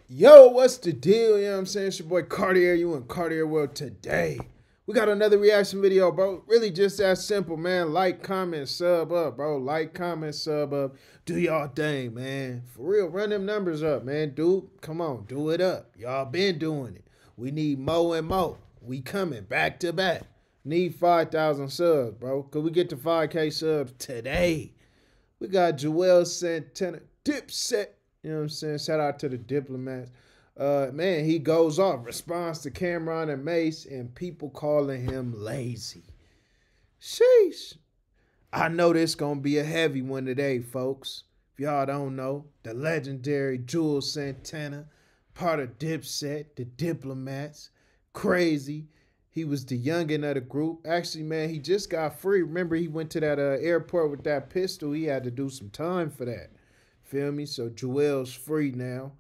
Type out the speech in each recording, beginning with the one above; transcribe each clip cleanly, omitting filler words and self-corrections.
Yo, what's the deal? You know what I'm saying? It's your boy Cartier. You in Cartier World today. We got another reaction video, bro. Really just that simple, man. Like, comment, sub up, bro. Like, comment, sub up. Do y'all thing, man. For real, run them numbers up, man. Dude, come on, do it up. Y'all been doing it. We need more and more. We coming back to back. Need 5,000 subs, bro. Could we get to 5K subs today? We got Juelz, Santana, Dipset. You know what I'm saying? Shout out to the diplomats. Man, he goes off, responds to Cameron and Mase, and people calling him lazy. Sheesh. I know this gonna be a heavy one today, folks. If y'all don't know, the legendary Juelz Santana, part of Dipset, the diplomats, crazy. He was the youngin' of the group. Actually, man, he just got free. Remember, he went to that airport with that pistol. He had to do some time for that. Feel me? So Juelz free now.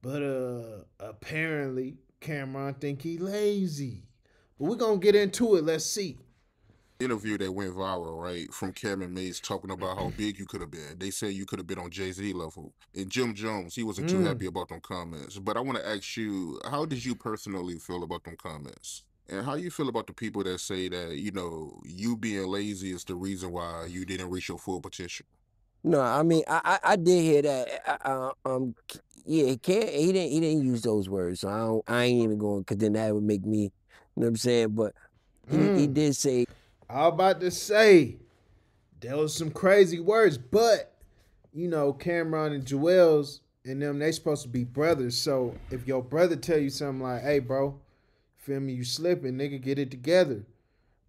But apparently Cameron think he lazy. But we're gonna get into it. Let's see. Interview that went viral, right? From Cameron Mays talking about how big you could have been. They said you could have been on Jay-Z level. And Jim Jones, he wasn't too happy about them comments. But I want to ask you, how did you personally feel about them comments? And how you feel about the people that say that, you being lazy is the reason why you didn't reach your full potential? No, I mean I did hear that. Yeah, he didn't use those words. So I ain't even going because then that would make me, you know what I'm saying. But he did say. I was about to say there was some crazy words, but Cameron and Juelz and them, they supposed to be brothers. So if your brother tell you something like, "Hey, bro, feel me, you slipping, nigga, get it together."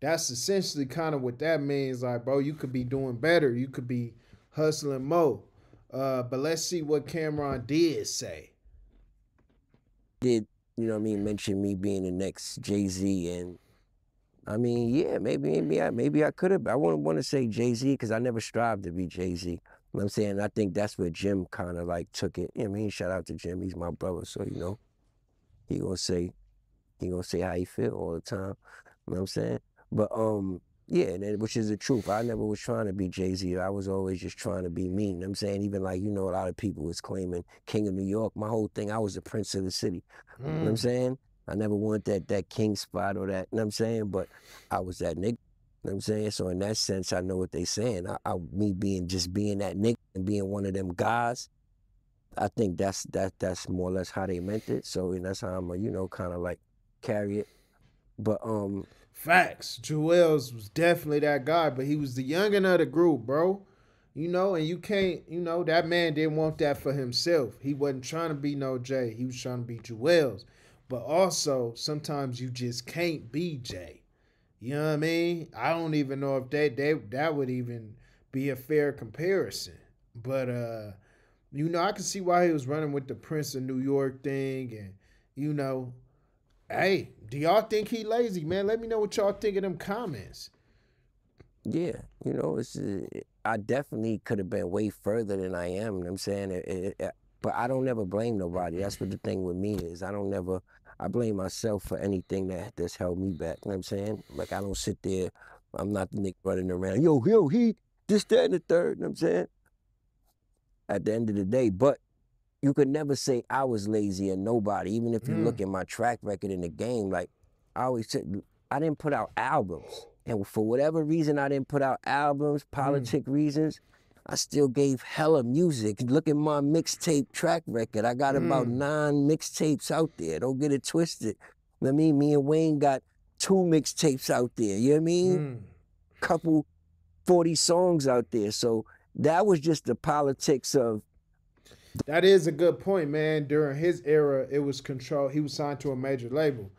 That's essentially kind of what that means. Like, bro, you could be doing better. You could be hustling more. But let's see what Cameron did say. Did mention me being the next Jay-Z, and I mean, yeah, maybe I could have. I wouldn't want to say Jay-Z because I never strived to be Jay-Z. You know what I'm saying? I think that's where Jim kind of like took it. You know what I mean? Shout out to Jim. He's my brother. So, he gonna say how he feel all the time. You know what I'm saying? But yeah, which is the truth. I never was trying to be Jay-Z. I was always just trying to be me. You know what I'm saying? Even like, a lot of people was claiming King of New York. My whole thing, I was the Prince of the city. You know what I'm saying? I never wanted that king spot or that, you know what I'm saying? But I was that nigga. You know what I'm saying? So in that sense, I know what they saying. Me being that nigga and being one of them guys, I think that's more or less how they meant it. So and that's how I'm kind of like carry it. But Facts. Juelz was definitely that guy, but he was the youngin' of the group, bro. And you can't, that man didn't want that for himself. He wasn't trying to be no Jay. He was trying to be Juelz. But also, sometimes you just can't be Jay. You know what I mean? I don't even know if that would even be a fair comparison. But I can see why he was running with the Prince of New York thing, and hey, do y'all think he lazy, man? Let me know what y'all think in them comments. yeah, I definitely could have been way further than I am. You know what I'm saying? But I don't never blame nobody. That's what the thing with me is. I blame myself for anything that's held me back. You know what I'm saying? Like, I don't sit there. I'm not the nigga running around. Yo, he, this, that, and the third. You know what I'm saying? At the end of the day. But you could never say I was lazy or nobody. Even if you look at my track record in the game, like, I always said, I didn't put out albums. And for whatever reason, I didn't put out albums, politic reasons. I still gave hella music. Look at my mixtape track record. I got about 9 mixtapes out there. Don't get it twisted. You know what I mean? Me and Wayne got 2 mixtapes out there. You know what I mean? Couple 40 songs out there. So that was just the politics of. That is a good point, man. During his era, it was control. He was signed to a major label.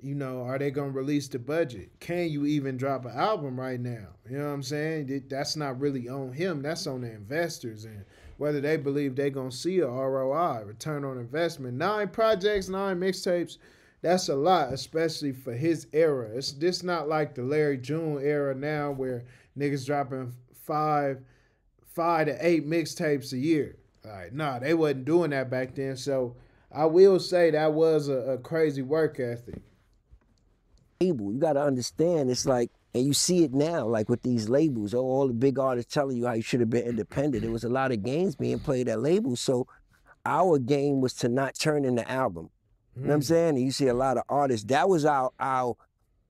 Are they gonna release the budget? Can you even drop an album right now? You know what I'm saying? That's not really on him. That's on the investors and whether they believe they gonna see a ROI, return on investment. 9 projects, 9 mixtapes. That's a lot, especially for his era. It's this not like the Larry June era now where niggas dropping five to 8 mixtapes a year. Like, nah, they wasn't doing that back then. So I will say that was a crazy work ethic. Label. You got to understand, it's like, and you see it now, like with these labels, all the big artists telling you how you should have been independent. There was a lot of games being played at labels. So our game was to not turn in the album. You know what I'm saying? And you see a lot of artists, that was our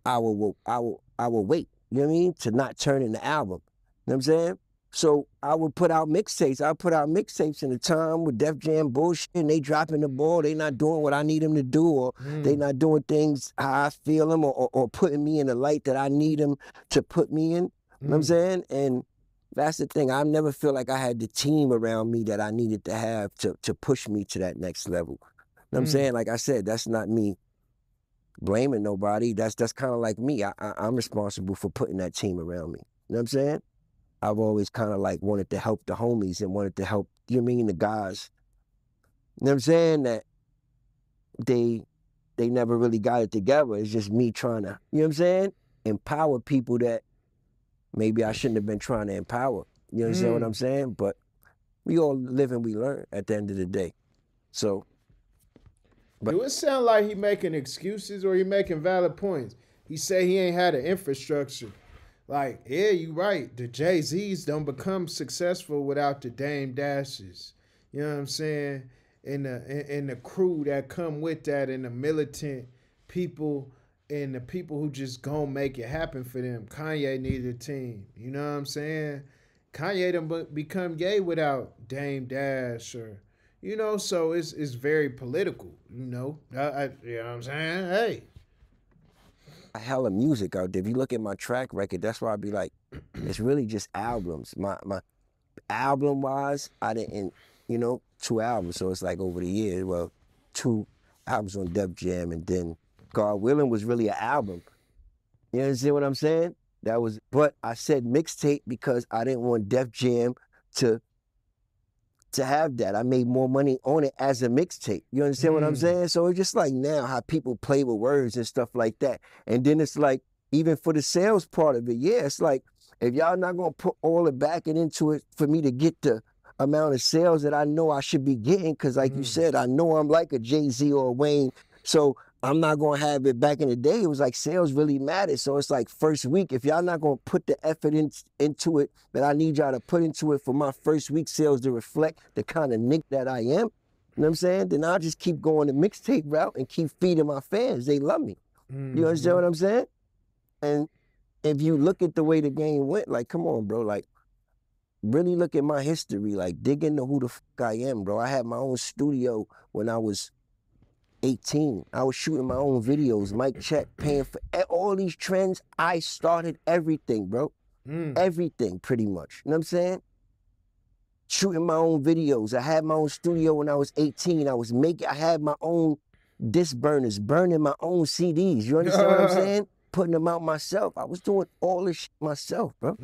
weight, you know what I mean? To not turn in the album. You know what I'm saying? So I would put out mixtapes. I put out mixtapes in the time with Def Jam bullshit, and they dropping the ball. They not doing what I need them to do, or they not doing things how I feel them, or putting me in the light that I need them to put me in. You know what I'm saying? And that's the thing. I never feel like I had the team around me that I needed to have to push me to that next level. You know what I'm saying? Like I said, that's not me blaming nobody. That's kind of like me. I'm responsible for putting that team around me. You know what I'm saying? I've always kind of like wanted to help the homies and wanted to help, you know what I mean, the guys. You know what I'm saying? That they never really got it together. It's just me trying to, you know what I'm saying? Empower people that maybe I shouldn't have been trying to empower. You understand what I'm saying? But we all live and we learn at the end of the day. So. But do it sound like he making excuses or he making valid points? He say he ain't had an infrastructure. Like, yeah, you right. The Jay-Z's don't become successful without the Dame Dashes. You know what I'm saying? And the crew that come with that, and the militant people, and the people who just gonna make it happen for them. Kanye needed a team. You know what I'm saying? Kanye done become gay without Dame Dash, or, you know, so it's very political, you know. You know what I'm saying? Hey. Hella music out there. If you look at my track record, that's why I be like, it's really just albums. My album wise, I didn't, you know, 2 albums. So it's like over the years, well, 2 albums on Def Jam, and then God Willing was really an album. You understand what I'm saying? That was, but I said mixtape because I didn't want Def Jam to have that. I made more money on it as a mixtape. You understand what I'm saying? So it's just like now how people play with words and stuff like that. And then it's like, even for the sales part of it, yeah, it's like, if y'all not gonna put all the backing into it for me to get the amount of sales that I know I should be getting, because like you said, I know I'm like a Jay-Z or a Wayne, so I'm not gonna have it. Back in the day, it was like sales really mattered. So it's like, first week, if y'all not gonna put the effort into it that I need y'all to put into it for my first week sales to reflect the kind of nigga that I am, you know what I'm saying? Then I'll just keep going the mixtape route and keep feeding my fans. They love me. You understand what I'm saying? And if you look at the way the game went, like, come on, bro, like, really look at my history, like, dig into who the fuck I am, bro. I had my own studio when I was 18. I was shooting my own videos, mic check, paying for all these trends. I started everything, bro. Everything, pretty much. You know what I'm saying? Shooting my own videos. I had my own studio when I was 18. I had my own disc burners, burning my own CDs. You understand what I'm saying? Putting them out myself. I was doing all this shit myself, bro.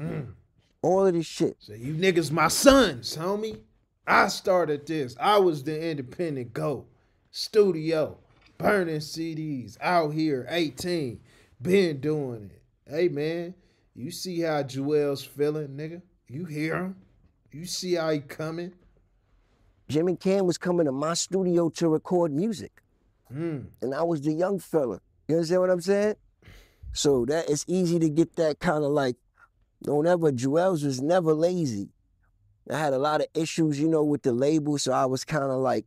All of this shit. So you niggas my sons, homie. I started this. I was the independent GOAT. Studio, burning CDs, out here, 18, been doing it. Hey, man, you see how Juelz feeling, nigga? You hear him? You see how he coming? Jim and Cam was coming to my studio to record music. And I was the young fella. You understand what I'm saying? So that it's easy to get that kind of like, Juelz was never lazy. I had a lot of issues, you know, with the label, so I was kind of like,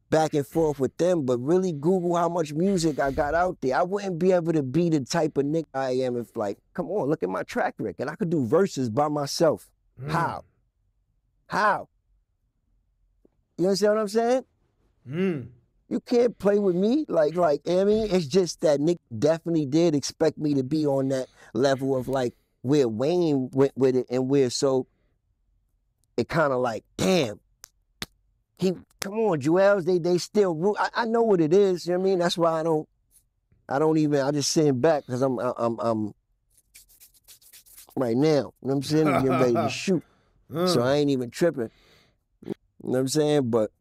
back and forth with them, but really Google how much music I got out there. I wouldn't be able to be the type of nigga I am if, like, come on, look at my track record. I could do verses by myself. How? You understand what I'm saying? You can't play with me. Like, I mean, it's just that Nick definitely did expect me to be on that level of like where Wayne went with it, and where, so it kind of like, damn, come on, Juelz, they still root. I know what it is, you know what I mean? That's why I just sitting back, because I'm right now, you know what I'm saying? I'm getting ready to shoot. So I ain't even tripping. You know what I'm saying? But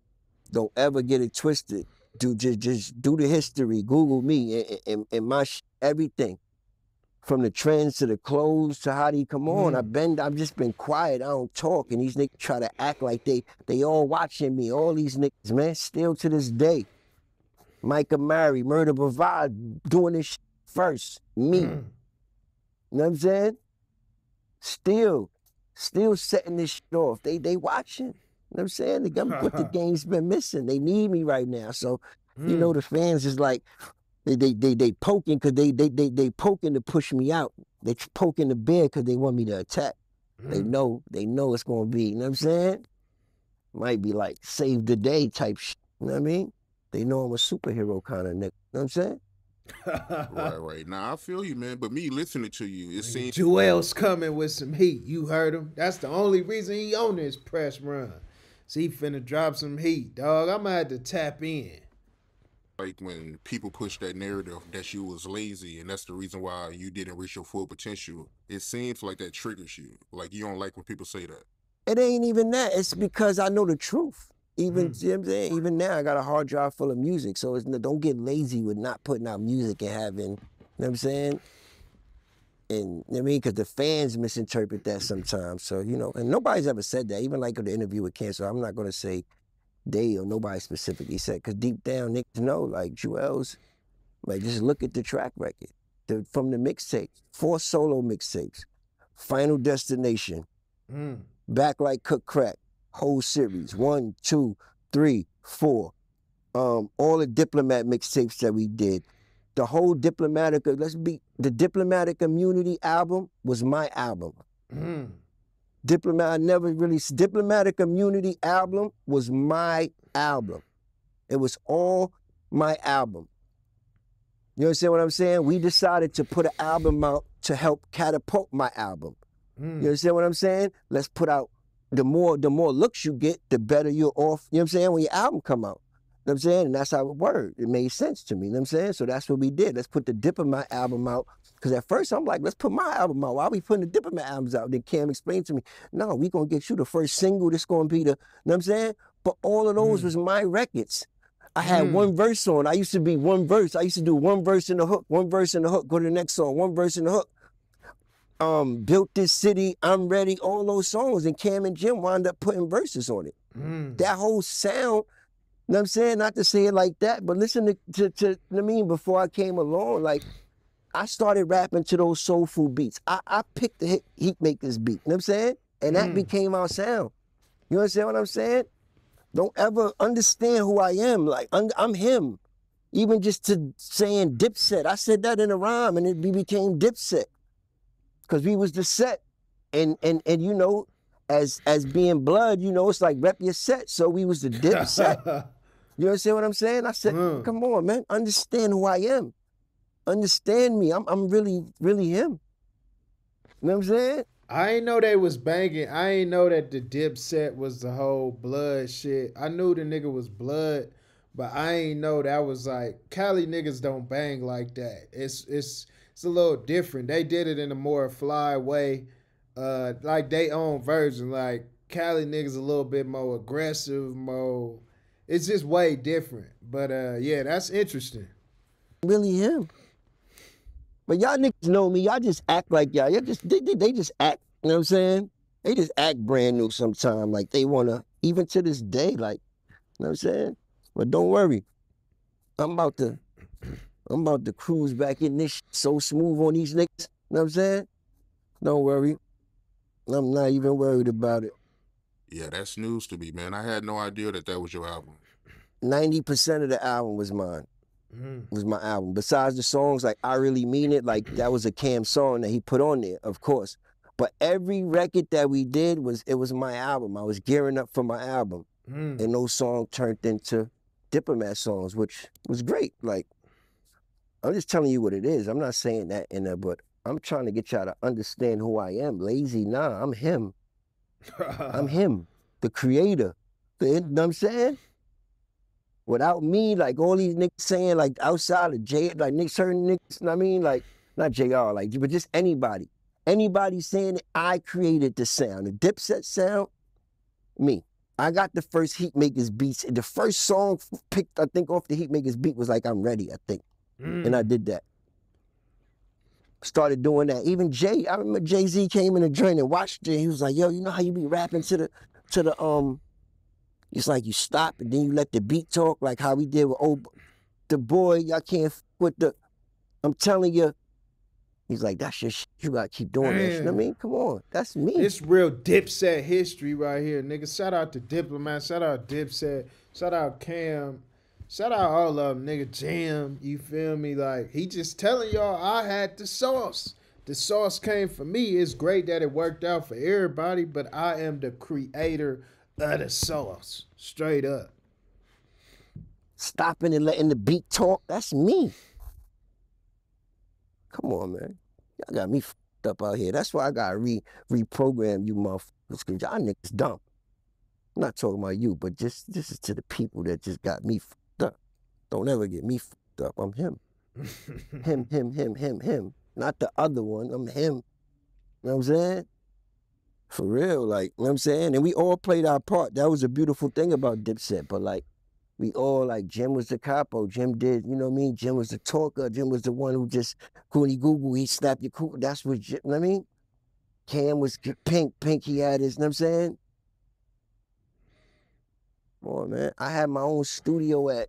don't ever get it twisted. Just do the history. Google me and my everything. From the trends to the clothes to how they come on. I've just been quiet. I don't talk. And these niggas try to act like they all watching me. All these niggas, man, still to this day. Micah Mary, Murder Bavard, doing this shit first. Me. You know what I'm saying? Still setting this shit off. They watching. what I'm saying? I'm what the game's been missing. They need me right now. So, you know, the fans is like, they poking because they poking to push me out. They poking the bear because they want me to attack. They know it's gonna be, you know what I'm saying? Might be like save the day type shit. You know what I mean? They know I'm a superhero kind of nigga. You know what I'm saying? Right. Now I feel you, man. But me listening to you, it seems Juelz coming with some heat. You heard him. That's the only reason he on this press run. So he finna drop some heat, dog. I'm gonna have to tap in. like when people push that narrative that you was lazy and that's the reason why you didn't reach your full potential. It seems like that triggers you. Like you don't like when people say that. It ain't even that. It's because I know the truth. Even, you know what I'm saying? Even now, I got a hard drive full of music. So don't get lazy with not putting out music and having, you know what I'm saying? And, you know what I mean? Because the fans misinterpret that sometimes. So, you know, and nobody's ever said that. Even like in the interview with Cancer, I'm not going to say they or nobody specifically said. Because deep down, niggas know, like Juelz, like just look at the track record. From the mixtapes, 4 solo mixtapes, Final Destination, Back Like Cook Crack, whole series, 1, 2, 3, 4. All the Diplomat mixtapes that we did. The whole Diplomatic, the Diplomatic Immunity album was my album. Diplomatic Immunity album was my album. It was all my album. You understand what I'm saying? We decided to put an album out to help catapult my album. You understand what I'm saying? Let's put out, the more looks you get, the better you're off, you know what I'm saying, when your album come out. You know what I'm saying? And that's how it worked. It made sense to me, you know what I'm saying? So that's what we did. Let's put the Diplomat album out. Because at first I'm like, let's put my album out. Why are we putting the Diplomat albums out? Then Cam explained to me, no, we gonna get you the first single that's gonna be the, you know what I'm saying? But all of those was my records. I had one verse on. I used to be one verse. I used to do one verse in the hook, one verse in the hook, go to the next song, one verse in the hook. Built This City, I'm Ready, all those songs, and Cam and Jim wound up putting verses on it. That whole sound, you know what I'm saying? Not to say it like that, but listen to you know what I mean, before I came along, like, I started rapping to those soulful beats. I picked the Heat Makers beat, you know what I'm saying? And that became our sound. You understand what I'm saying? Don't ever understand who I am. Like, I'm him. Even just to saying Dipset. I said that in a rhyme and we became Dipset. Because we was the set. And you know, as being blood, you know, it's like rep your set. So we was the Dipset. You understand what I'm saying? I said, come on, man. Understand who I am. Understand me. I'm really, really him. You know what I'm saying? I ain't know they was banging. I ain't know that the Dipset was the whole blood shit. I knew the nigga was blood, but I ain't know that was like, Cali niggas don't bang like that. It's a little different. They did it in a more fly way, like they own version. Like Cali niggas a little bit more aggressive, more. It's just way different. But yeah, that's interesting. Really him. But y'all niggas know me. Y'all just act like y'all. They just act. You know what I'm saying? They just act brand new sometimes. Like they wanna, even to this day. Like, you know what I'm saying? But don't worry. I'm about to cruise back in this so smooth on these niggas. You know what I'm saying? Don't worry. I'm not even worried about it. Yeah, that's news to me, man. I had no idea that was your album. 90% of the album was mine. Was my album. Besides the songs like I Really Mean It, like that was a Cam song that he put on there, of course. But every record that we did was my album. I was gearing up for my album. And those songs turned into Diplomat songs, which was great. Like, I'm just telling you what it is. I'm not saying that in there, but I'm trying to get y'all to understand who I am. Lazy, nah, I'm him. I'm him, the creator. You know what I'm saying? Without me, like all these niggas saying, like outside of J, like certain niggas, you know what I mean? Like, not JR, like, but just anybody. Anybody saying that I created the sound. The Dipset sound, me. I got the first Heat Makers beats. The first song picked, I think, off the Heat Makers beat was like, I'm Ready, I think. And I did that. Started doing that. Even Jay, I remember Jay-Z came in the joint and watched it. He was like, yo, you know how you be rapping to the it's like you stop and then you let the beat talk, like how we did with the boy, y'all can't with the, I'm telling you, He's like, that's your shit. You gotta keep doing that. You know what I mean? Come on, that's me. This real Dipset history right here, nigga. Shout out to Diplomat. Shout out Dipset. Shout out Cam. Shout out all of them, nigga. Jam. You feel me? Like, he just telling y'all I had the sauce. The sauce came for me. It's great that it worked out for everybody, but I am the creator of the sauce. Straight up. Stopping and letting the beat talk. That's me. Come on, man. Y'all got me fucked up out here. That's why I gotta reprogram you motherfuckers, because y'all niggas dumb. I'm not talking about you, but this is to the people that just got me fucked up. Don't ever get me fucked up. I'm him. him. Not the other one. I'm him. You know what I'm saying? For real, like, you know what I'm saying? And we all played our part. That was a beautiful thing about Dipset, but like, we all, like, Jim was the capo. Jim did, you know what I mean? Jim was the talker. Jim was the one who just, Goonie Google, he slapped your cool. That's what Jim, you know what I mean? Cam was Pink. Pink, he had his, you know what I'm saying? Come on, man. I had my own studio at,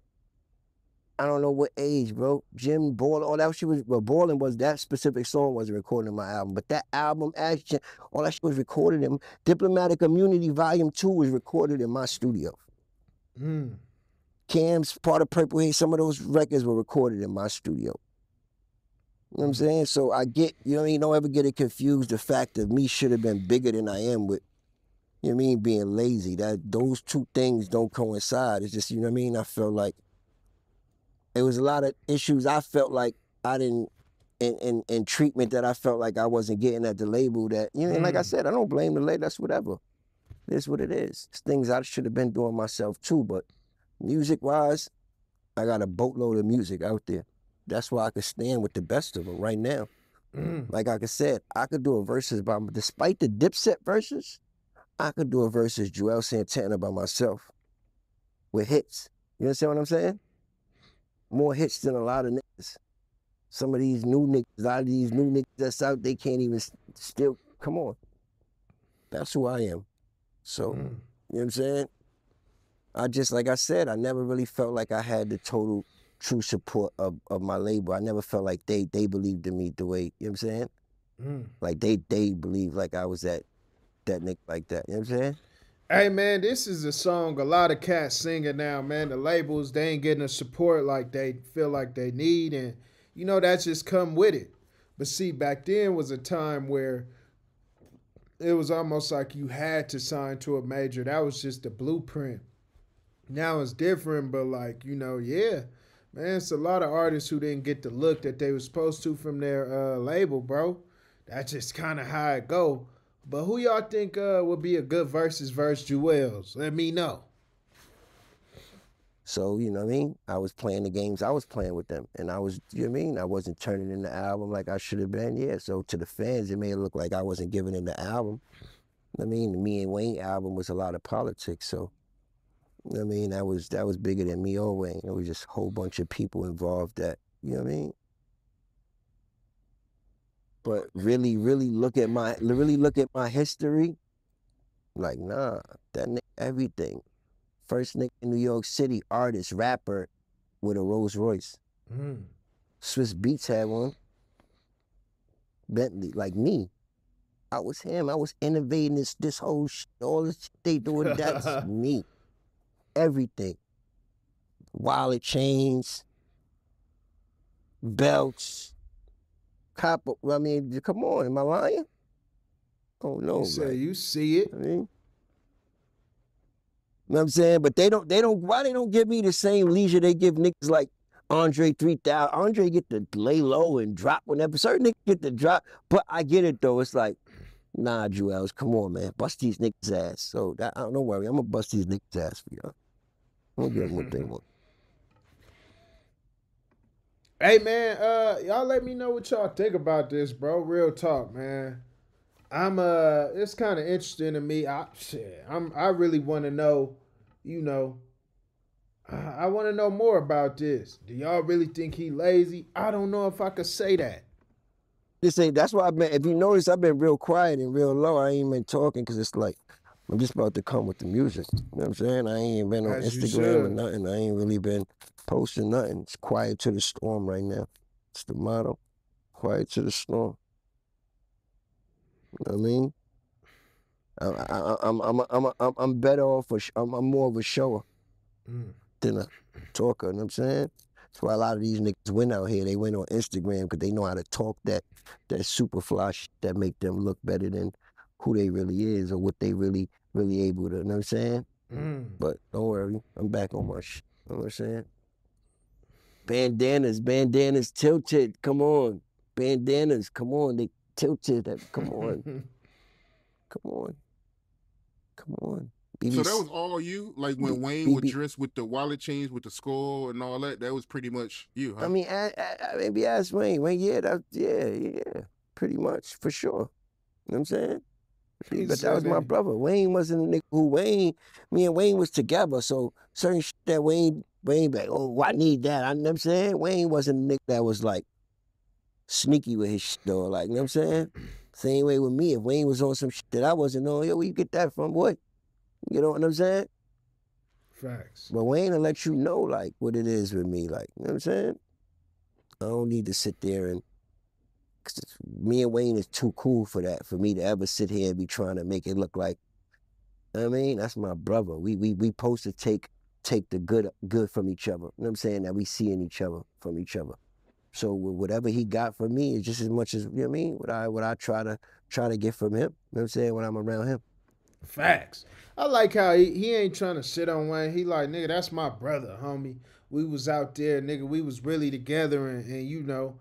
I don't know what age, bro. Jim, Ball, all that shit was, well, Ballin' was, that specific song wasn't recorded in my album. But that album, Action, all that shit was recorded in, Diplomatic Immunity Volume 2 was recorded in my studio. Cam's Part of Purple Haze, some of those records were recorded in my studio. You know what I'm saying? So I get, you know what I mean? Don't ever get it confused. The fact of me should have been bigger than I am with, you know what I mean, being lazy. That those two things don't coincide. It's just, you know what I mean? I felt like it was a lot of issues I felt like I didn't, in treatment that I felt like I wasn't getting at the label that, you know, and like I said, I don't blame the label, that's whatever. It is what it is. It's things I should have been doing myself too, but music-wise, I got a boatload of music out there. That's why I could stand with the best of them right now. Like I said, I could do a verses by, despite the Dipset verses, I could do a verses Juelz Santana by myself with hits. You understand what I'm saying? More hits than a lot of niggas. Some of these new niggas, a lot of these new niggas that's out, they can't even still, come on. That's who I am. So, you know what I'm saying? I just, like I said, I never really felt like I had the total true support of my label. I never felt like they believed in me the way, you know what I'm saying? Like they believed like I was that nigga like that, you know what I'm saying? Hey, man, this is a song a lot of cats singing now, man. The labels, they ain't getting the support like they feel like they need, and, you know, that just come with it. But see, back then was a time where it was almost like you had to sign to a major. That was just the blueprint. Now it's different, but like, you know, yeah, man, it's a lot of artists who didn't get the look that they were supposed to from their label, bro. That's just kind of how it go. But who y'all think would be a good versus Juelz? Let me know. So, you know what I mean? I was playing the games I was playing with them. And I was, you know what I mean? I wasn't turning in the album like I should have been. Yeah, so to the fans, it may look like I wasn't giving in the album. I mean, the Me and Wayne album was a lot of politics, so, you know what I mean? That was bigger than me or Wayne. It was just a whole bunch of people involved that, you know what I mean? But really look at my history, like, nah, that nigga everything. First nigga in New York City, artist, rapper with a Rolls Royce. Swiss Beats had one. Bentley, like me. I was him. I was innovating this whole shit. All this shit they doing, that's me. Everything. Wallet chains, belts, copper. I mean, come on, am I lying? Oh no. You say you see it. I mean, you know what I'm saying? But they don't, why they don't give me the same leisure they give niggas like Andre 3000. Andre get to lay low and drop whenever. Certain niggas get to drop, but I get it though. It's like, nah, Juelz, come on, man. Bust these niggas' ass. So, don't worry, I'm gonna bust these niggas' ass for y'all. I'm gonna give them what they want. Hey, man, y'all let me know what y'all think about this, bro. Real talk, man. It's kind of interesting to me. I really want to know, you know, I want to know more about this. Do y'all really think he lazy? I don't know if I could say that. That's why if you notice, I've been real quiet and real low. I ain't been talking because it's like, I'm just about to come with the music. You know what I'm saying? I ain't been on Instagram or nothing. I ain't really been posting nothing. It's quiet to the storm right now. It's the motto. quiet to the storm. You know what I mean? I'm better off. I'm more of a shower than a talker. You know what I'm saying? That's why a lot of these niggas went out here. They went on Instagram because they know how to talk that super fly shit that make them look better than who they really is or what they really able to. You know what I'm saying? But don't worry, I'm back on my shit. You know what I'm saying? Bandanas tilted. Come on, bandanas. Come on, they tilted. Come on, come on. Come on. So that was all you? Like when Wayne would dress with the wallet chains with the skull and all that, that was pretty much you, huh? I mean, maybe ask Wayne. Wayne, yeah, pretty much, for sure. You know what I'm saying? But that was my brother. Wayne wasn't a nigga who me and Wayne was together, so certain shit that Wayne like, oh, I need that. You know what I'm saying? Wayne wasn't a nigga that was like sneaky with his shit though. Like, you know what I'm saying? Same way with me. If Wayne was on some shit that I wasn't on, yo, where you get that from, boy? You know what I'm saying? Facts. But Wayne will let you know, like, what it is with me. Like, you know what I'm saying? I don't need to sit there and... Cause me and Wayne is too cool for that, for me to ever sit here and be trying to make it look like... You know what I mean? That's my brother. We supposed to take the good from each other. You know what I'm saying? That we see in each other, from each other. So whatever he got from me is just as much as, you know what I mean? What I try to get from him. You know what I'm saying? When I'm around him. Facts. I like how he ain't trying to shit on Wayne. He like, nigga, that's my brother, homie. We was out there, nigga. We was really together, and you know,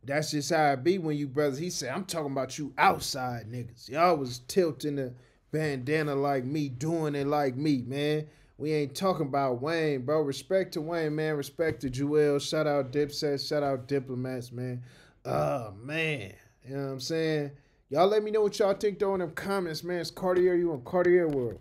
that's just how it be when you brothers. He said, I'm talking about you outside niggas. Y'all was tilting the bandana like me, doing it like me, man. We ain't talking about Wayne, bro. Respect to Wayne, man. Respect to Juelz. Shout out Dipset. Shout out Diplomats, man. Man. You know what I'm saying? Y'all let me know what y'all think though in them comments, man. It's Cartier. You on Cartier World.